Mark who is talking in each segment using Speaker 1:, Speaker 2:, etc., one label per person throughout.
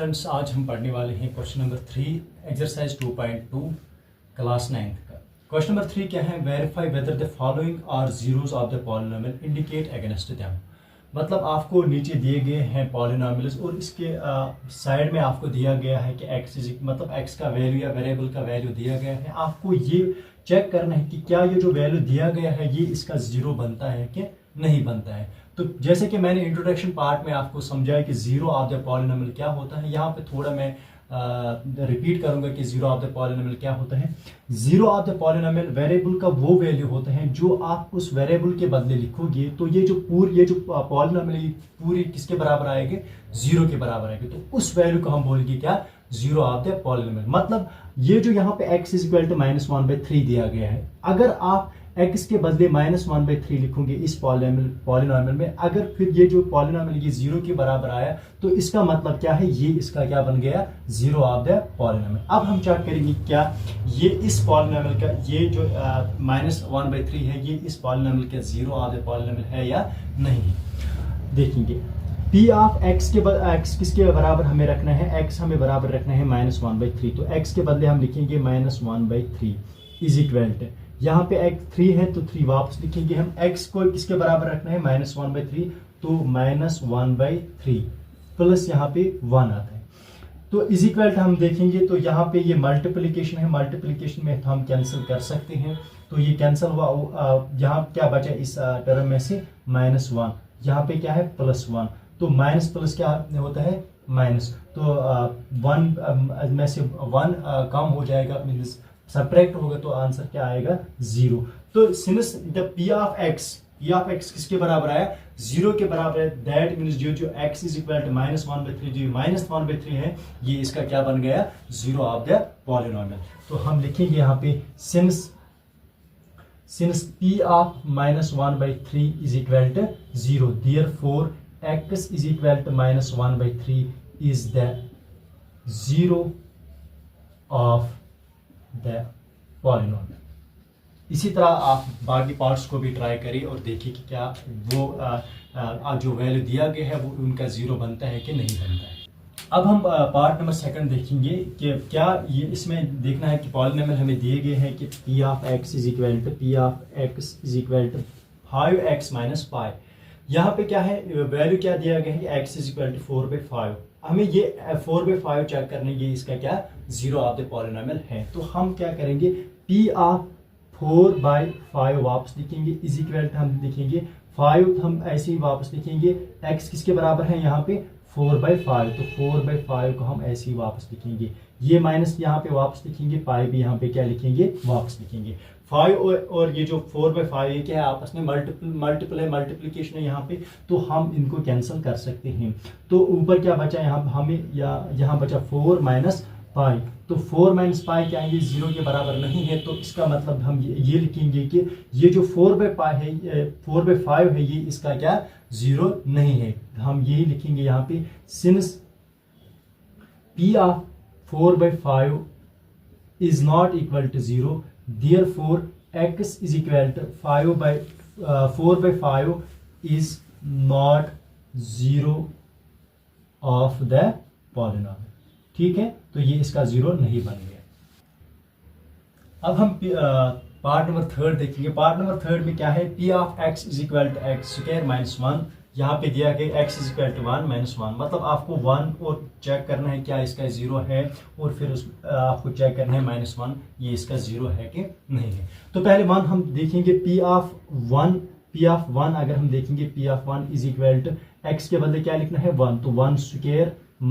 Speaker 1: Students, आज हम पढ़ने वाले हैं question number 3 exercise 2.2 class 9th का। क्वेश्चन नंबर 3 क्या है? Verify whether the following are zeros of the polynomial indicate against them. मतलब आपको नीचे दिए गए हैं पॉलिनोमियल्स और इसके साइड में आपको दिया गया है कि मतलब x का वैल्यू या वेरिएबल का वैल्यू दिया गया है। आपको ये चेक करना है कि क्या ये जो वैल्यू दिया गया है ये इसका जीरो बनता है कि नहीं बनता है। तो जैसे कि मैंने इंट्रोडक्शन पार्ट में आपको समझाया कि जीरो ऑफ द पॉलिनोमियल क्या होता है, यहाँ पे थोड़ा मैं रिपीट करूंगा कि जीरो ऑफ द पॉलिनोमियल क्या होता है। Zero of the polynomial variable का वो वैल्यू होता है जो आप उस वेरिएबल के बदले लिखोगे तो ये जो पॉलिनोमियल पूरी किसके बराबर आएगी? जीरो के बराबर आएगी। तो उस वैल्यू को हम बोलेंगे क्या? Zero of the polynomial. मतलब ये जो यहाँ पे x इज इक्वल टू -1/3 दिया गया है, अगर आप x के बदले -1/3 लिखोगे इस पॉलिनोमियल में, अगर फिर ये जो पॉलिनोमियल ये जीरो के बराबर आया तो इसका मतलब क्या है? ये इसका क्या बन गया? Zero of the polynomial. अब हम चेक करेंगे क्या ये इस पॉलिनोमियल का ये जो -1/3 है ये इस पॉलिनोमियल का जीरो ऑफ द पॉलिनोमियल है या नहीं। देखेंगे p ऑफ x किसके बराबर हमें रखना है? x हमें बराबर रखना है -1/3। तो x के बदले हम लिखेंगे -1/3 इज इक्वल टू, यहाँ पे x 3 है तो 3 वापस लिखेंगे हम। x को किसके बराबर रखना है? -1/3, तो -1/3 प्लस यहाँ पे 1 आता है। तो इज इक्वल टू हम देखेंगे तो यहाँ पे ये मल्टीप्लिकेशन है, मल्टीप्लिकेशन में हम कैंसिल कर सकते हैं। तो ये कैंसिल हुआ, यहाँ क्या बचा इस टर्म में से? -1, यहाँ पे क्या है? +1। तो माइनस प्लस क्या होता है? माइनस। तो 1 में से 1 कम हो जाएगा, मीन्स सब्ट्रैक्ट होगा, तो आंसर क्या आएगा? 0। तो since the p of x किसके बराबर आया? 0 के बराबर है। दैट मीन्स जो x इज इक्वल टू -1/3, जो -1/3 है ये इसका क्या बन गया? Zero of the polynomial. तो हम लिखेंगे यहाँ पे since p of -1/3 is equal to 0, therefore x is equal to -1/3 is the zero of the polynomial। इसी तरह आप बाकी पार्ट्स को भी ट्राई करिए और देखिए कि क्या वो जो वैल्यू दिया गया है वो उनका जीरो बनता है कि नहीं बनता है। अब हम पार्ट नंबर 2 देखेंगे कि क्या ये इसमें देखना है कि पॉलिनोमियल हमें दिए गए हैं कि p of x is equal to 5x - pi। यहाँ पे क्या है? वैल्यू क्या दिया गया है कि x इज इक्वल टू 4/5। हमें ये 4/5 चेक करने ये इसका क्या? जीरो ऑफ द पॉलिनोमियल है। तो हम क्या करेंगे? p ऑफ 4/5 वापस लिखेंगे इज इक्वल टू हम लिखेंगे 5, हम ऐसे ही वापस लिखेंगे। x किसके बराबर है यहाँ पे? 4/5, तो 4/5 को हम ऐसे ही वापस लिखेंगे। ये माइनस यहाँ पे वापस लिखेंगे, पाई भी यहाँ पे क्या लिखेंगे? वापस लिखेंगे। 5 और ये जो 4/5 ये क्या है? आपस में मल्टीप्लिकेशन है यहाँ पे, तो हम इनको कैंसिल कर सकते हैं। तो ऊपर क्या बचा? यहाँ हमें यहाँ बचा 4 - पाई। तो 4 - पाई क्या है? ये 0 के बराबर नहीं है। तो इसका मतलब हम ये लिखेंगे कि ये जो 4/5 है ये इसका क्या? जीरो नहीं है। हम यही लिखेंगे यहाँ पे since p of 4/5 is not equal to 0, therefore x is equal to 4/5 is not zero of the polynomial। ठीक है, तो ये इसका जीरो नहीं बन गया। अब हम पार्ट नंबर 3 देखेंगे। पार्ट नंबर 3 में क्या है? p of x is equal to x² - 1। यहाँ पे दिया गया x इज इक्वल टू 1 - 1। मतलब आपको 1 और चेक करना है क्या इसका जीरो है, और फिर आपको चेक करना है -1 ये इसका जीरो है कि नहीं है। तो पहले 1 हम देखेंगे। p ऑफ 1 अगर हम देखेंगे p of 1 is equal to x के बदले क्या लिखना है? 1, तो 1² -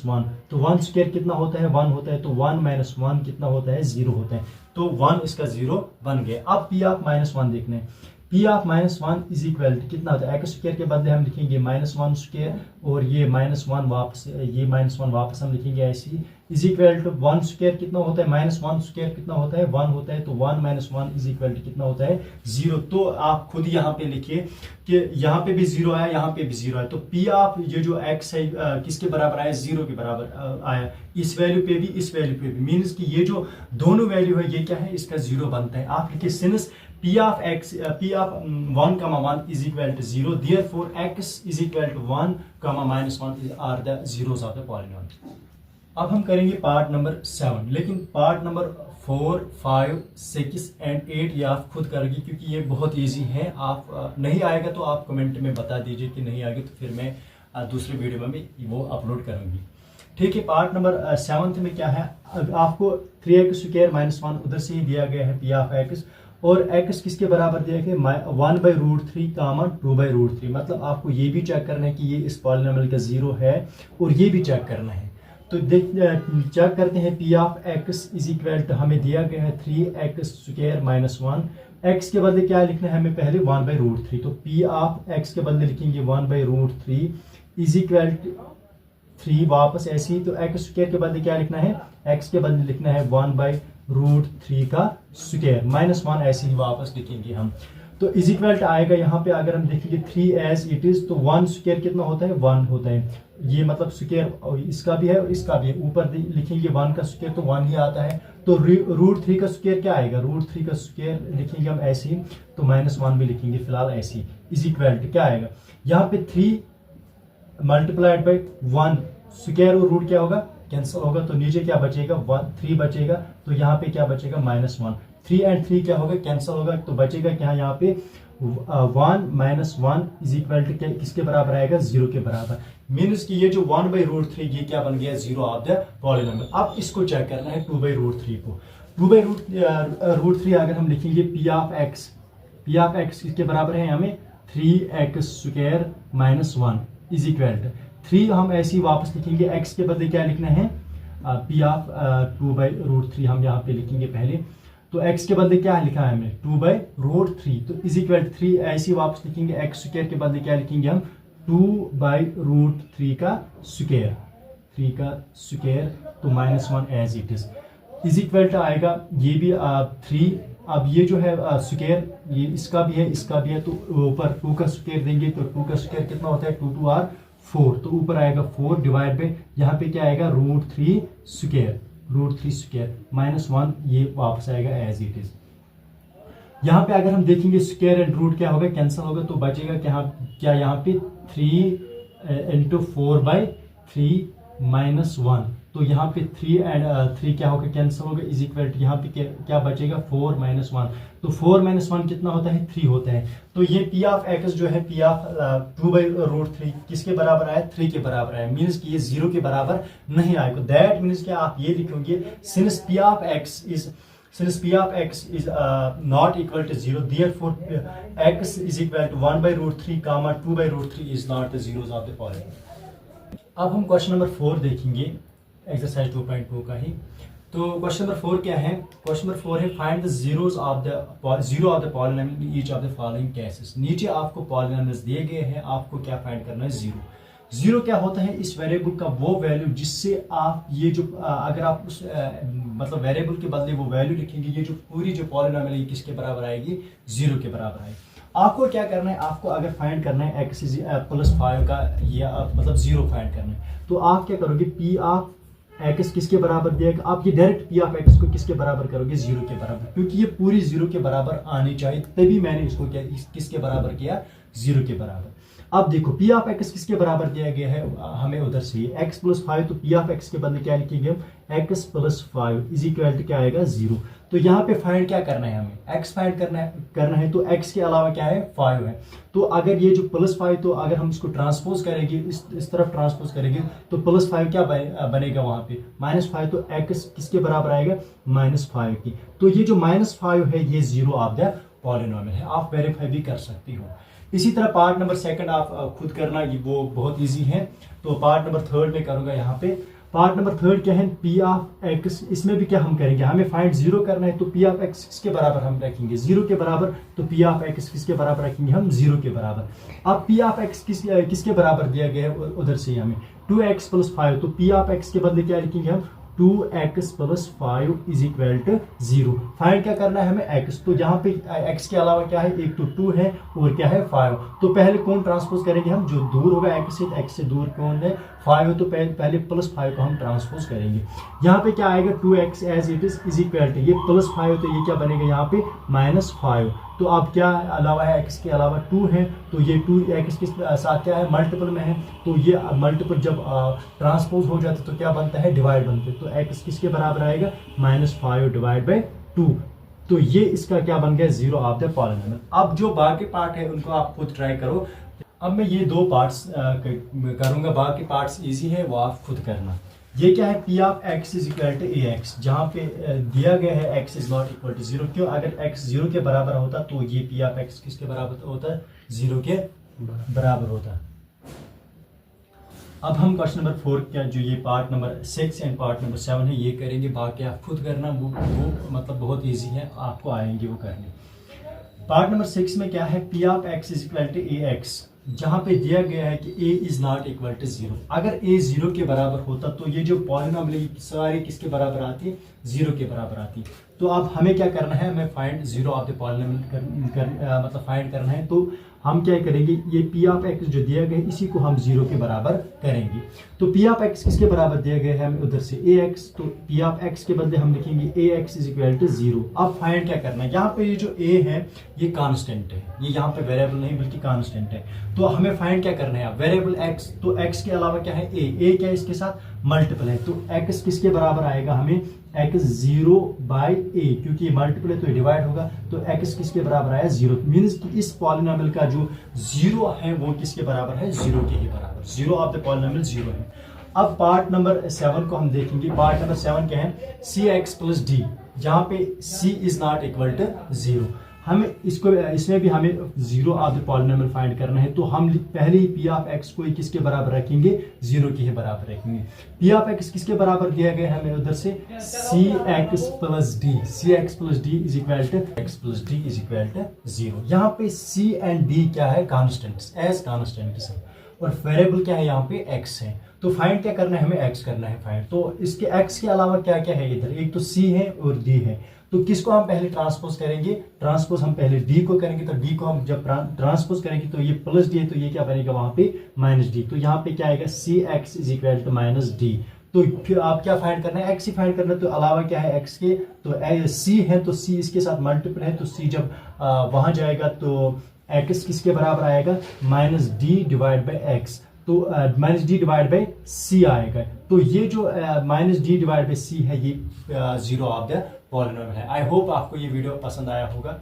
Speaker 1: 1। तो 1² कितना होता है? 1 होता है। तो 1 - 1 कितना होता है? 0 होता है। तो 1 इसका जीरो बन गया। अब p ऑफ -1 देखना है। p of -1 is equal to कितना होता है? x² के बदले हम लिखेंगे -1² और ये -1 वापस, ये -1 वापस हम लिखेंगे ऐसे ही इज इक्वल टू 1² कितना होता है? -1² कितना होता है? 1 होता है। तो 1 - 1 इज इक्वल टू कितना होता है? 0। तो आप खुद यहाँ पे लिखिए कि यहाँ पे भी 0 आया, यहाँ पे भी 0 आया। तो p ऑफ ये जो x है किसके बराबर आया? 0 के बराबर आया। इस वैल्यू पे भी, इस वैल्यू पे भी, मीन्स कि ये जो दोनों वैल्यू है ये क्या है? इसका जीरो बनता है। आप लिखिए since P of 1, 1 is equal to 0. Therefore, x is equal to 1, minus 1 are the zeros of the polynomial. अब हम करेंगे पार्ट नंबर 7, लेकिन पार्ट नंबर 4, 5, 6 एंड 8 ये आप खुद करेंगे क्योंकि ये बहुत इजी है। आप नहीं आएगा तो आप कमेंट में बता दीजिए कि नहीं आएगा, तो फिर मैं दूसरे वीडियो में भी वो अपलोड करूंगी। ठीक है, पार्ट नंबर 7 में क्या है, आपको 3x² - 1 उधर से ही दिया गया है P of x, और x किसके बराबर दिया गया 1/√3, 2/√3। मतलब आपको ये भी चेक करना है कि ये इस पॉलिनोमियल का 0 है, और ये भी चेक करना है। तो चेक करते हैं P of x is equal to हमें दिया गया है 3x² - 1। x के बदले क्या लिखना है हमें, पहले 1/√3। तो P of x के बदले लिखेंगे 1/√3 इज इक्वल टू 3, वापस ऐसे ही। तो x² के बदले क्या लिखना है, x के बदले लिखना है 1/√3 का स्क्वायर, -1 ऐसे ही वापस लिखेंगे हम। तो इज इक्वल टू आएगा यहाँ पे, अगर हम देखेंगे 3 एज इट इज, तो 1 स्क्वायर कितना होता है, 1 होता है। ये मतलब स्क्वायर इसका भी है और इसका भी है, ऊपर लिखेंगे 1 का स्क्वायर तो 1 ही आता है। तो √3 का स्क्वायर क्या आएगा, √3 का स्क्वायर लिखेंगे हम ऐसे ही, तो -1 भी लिखेंगे फिलहाल ऐसे ही। इज इक्वल टू क्या आएगा, यहाँ पे 3 मल्टीप्लाइड बाई 1, स्क्वायर और रूट क्या होगा, कैंसिल होगा, तो नीचे क्या बचेगा 3 बचेगा, तो यहाँ पे क्या बचेगा -1। 3 एंड 3 क्या होगा, कैंसिल होगा, तो बचेगा क्या यहाँ पे 1 - 1 इज इक्वल टू किसके बराबर आएगा, 0 के बराबर। मीन्स कि ये जो 1/√3 ये क्या बन गया, 0 ऑफ द पॉलिनोमियल। अब इसको चेक करना है 2/√3 को। 2/√3 अगर हम लिखेंगे P of x किसके बराबर है हमें 3x² - 1 इज इक्वल टू 3। हम ऐसे ही वापस लिखेंगे, x के बदले क्या लिखना है P of 2/√3 हम यहाँ पे लिखेंगे पहले। तो x के बदले क्या लिखा है हमने 2/√3, तो इज इक्वल 3 ऐसे ही वापस लिखेंगे। x² के बदले क्या लिखेंगे हम 2/√3 का स्क्वायर, 3 का स्क्वायर, तो -1 as it is equal to आएगा ये भी 3। अब ये जो है स्क्वायर, ये इसका भी है इसका भी है, तो ऊपर 2 का स्क्वायर देंगे, तो 2 का स्क्वायर कितना होता है 2 2 आर 4, तो ऊपर आएगा 4 डिवाइड बाई यहाँ पे क्या आएगा √3 स्क्वायर, -1 ये वापस आएगा एज इट इज। यहाँ पे अगर हम देखेंगे स्क्वायर एंड रूट क्या होगा, कैंसिल होगा, तो बचेगा क्या यहाँ पे 3 × 4/3 -1, तो यहाँ पे 3 एंड 3 क्या होगा, कैंसिल होगा, इज इक्वल टू यहाँ पे क्या बचेगा 4 - 1, तो 4 - 1 कितना होता है 3 होता है। तो ये P of x जो है P of 2/√3 किसके बराबर आया, 3 के बराबर आया। मीन्स कि ये 0 के बराबर नहीं आएगा। दैट मीन्स कि आप ये लिखोगे since P of x is not equal to 0, therefore x is equal to 1/√3, 2/√3 is not the zeros of the polynomial। अब हम क्वेश्चन नंबर 4 देखेंगे, एक्सरसाइज 2.2 का ही। तो क्वेश्चन नंबर 4 क्या है, क्वेश्चन नंबर 4 है find the zeros of the zero of the polynomial in each of the following cases. नीचे आपको पॉलिनोमियल्स दिए गए हैं, आपको क्या फाइंड करना है, जीरो क्या होता है, इस वेरिएबल का वो वैल्यू जिससे आप ये जो अगर आप उस मतलब वेरिएबल के बदले वो वैल्यू लिखेंगे, ये जो पूरी जो पॉलिनोमियल है किसके बराबर आएगी, 0 के बराबर आएगी। आपको क्या करना है, आपको अगर फाइंड करना है x +5 का या मतलब 0 फाइंड करना है, तो आप क्या करोगे P of x किसके बराबर दिएगा, आप ये डायरेक्ट P of x को किसके बराबर करोगे, 0 के बराबर, क्योंकि ये पूरी 0 के बराबर आनी चाहिए, तभी मैंने इसको क्या किसके बराबर किया, 0 के बराबर। अब देखो P of x किसके बराबर दिया गया है हमें उधर से x +5, तो P of x के बदले क्या लिखेंगे हम x +5 इज इक्वल टू क्या आएगा 0। तो यहाँ पे फाइंड क्या करना है हमें, x फाइंड करना है, तो x के अलावा क्या है 5 है। तो अगर ये जो +5, तो अगर हम इसको ट्रांसपोज करेंगे, इस तरफ ट्रांसपोज करेंगे, तो +5 क्या बनेगा वहां पे -5, तो x किसके बराबर आएगा -5 की। तो ये जो -5 है ये 0 ऑफ द पॉलिनोमियल है, आप वेरीफाई भी कर सकती हो। इसी तरह पार्ट नंबर 2 आप खुद करना, ये वो बहुत इजी है। तो पार्ट नंबर 3 में करूंगा। यहाँ पे पार्ट नंबर 3 क्या है, P of x, इसमें भी क्या हम करेंगे, हमें फाइंड 0 करना है, तो P of x किसके बराबर हम रखेंगे, 0 के बराबर, तो P of x किसके बराबर रखेंगे हम 0 के बराबर। अब P of x किसके बराबर दिया गया है उधर से हमें 2x +5, तो P of x के बदले क्या लिखेंगे हम 2x +5 is equal to 0। Find क्या करना है हमें x, तो यहाँ पे x के अलावा क्या है, एक तो 2 है और क्या है 5, तो पहले कौन ट्रांसपोज करेंगे हम, जो दूर होगा x से दूर कौन है 5 है तो पहले +5 को हम ट्रांसपोज करेंगे। यहाँ पे क्या आएगा 2x as it is equal to ये +5 तो ये क्या बनेगा यहाँ पे -5। तो अब क्या अलावा है, x के अलावा 2 है तो ये 2x के साथ क्या है मल्टीपल में है, तो ये मल्टीपल जब ट्रांसपोज हो जाता है तो क्या बनता है डिवाइड बनते हैं, तो x किसके बराबर आएगा -5 डिवाइड बाई 2। तो ये इसका क्या बन गया 0 ऑफ द पॉलिनोमियल। अब जो बाकी पार्ट है उनको आप खुद ट्राई करो। अब मैं ये 2 पार्ट्स करूंगा, बाकी पार्ट्स इजी है वो आप खुद करना। ये क्या है P of x is equal to ax, जहाँ पे दिया गया है x is not equal to 0। क्यों, अगर x 0 के बराबर होता तो ये P ऑफ x किसके बराबर होता, 0 के बराबर होता। अब हम क्वेश्चन नंबर 4 का जो ये part number 6 and part number 7 है ये करेंगे, बाकी आप खुद करना, वो मतलब बहुत इजी है, आपको आएंगे वो करने। पार्ट नंबर 6 में क्या है P of x is equal to ax, जहाँ पे दिया गया है कि a is not equal to 0। अगर a 0 के बराबर होता तो ये जो पॉलिनोमियल सारी किसके बराबर आती है, 0 के बराबर आती है। तो अब हमें क्या करना है, हमें फाइंड 0 ऑफ द पॉलिनोमियल मतलब फाइंड करना है। तो हम क्या करेंगे, ये P ऑफ x जो दिया गया है इसी को हम 0 के बराबर करेंगे। तो P ऑफ x किसके बराबर दिया गया है, हमें उधर से ax, तो P ऑफ x के बदले हम लिखेंगे ax इज इक्वल टू 0। अब फाइंड क्या करना है, यहाँ पे ये जो a है ये कांस्टेंट है, ये यहाँ पे वेरिएबल नहीं बल्कि कांस्टेंट है। तो हमें फाइंड क्या करना है, वेरिएबल x, तो x के अलावा क्या है a क्या है इसके साथ मल्टीपल है, तो x किसके बराबर आएगा, हमें x 0 बाई a, क्योंकि ये मल्टीपल है तो ये डिवाइड होगा, तो x किसके बराबर आया 0। मीन्स कि इस पॉलिनोमियल का जो 0 है वो किसके बराबर है, 0 के ही बराबर, 0 ऑफ द पॉलिनोमियल 0 है। अब पार्ट नंबर 7 को हम देखेंगे। पार्ट नंबर 7 क्या है, cx प्लस d, जहाँ पे c is not equal to 0। हमें इसमें भी हमें 0 ऑफ द पॉलिनोमियल फाइंड करना है, तो हम पहले ही P ऑफ x को किसके बराबर रखेंगे, 0 के ही बराबर रखेंगे। P ऑफ x किसके बराबर दिया गया है हमें उधर से cx plus d is equal to x plus d is equal to 0। यहाँ पे c एंड d क्या है, कॉन्स्टेंट्स, एज कॉन्स्टेंट्स है, और वेरिएबल क्या है यहाँ पे x है। तो फाइंड क्या करना है, हमें x करना है फाइंड। तो इसके x के अलावा क्या क्या है इधर, एक तो c है और d है, तो किसको हम पहले ट्रांसपोज करेंगे, ट्रांसपोज हम पहले d को करेंगे। तो d को हम जब ट्रांसपोज करेंगे तो ये प्लस d है, तो ये क्या बनेगा वहां पे माइनस d, तो यहाँ पे क्या आएगा cx is equal to minus d। तो फिर आप क्या फाइंड करना है, x ही फाइंड करना है। तो अलावा क्या है x के, तो c है तो c इसके साथ मल्टीपल है, तो c जब वहां जाएगा तो x किसके बराबर आएगा, minus d divide by x, तो माइनस डी डिवाइड बाई सी आएगा। तो ये जो माइनस डी डिवाइड बाई सी है ये 0 ऑफ द पॉलिनोमियल है। आई होप आपको ये वीडियो पसंद आया होगा।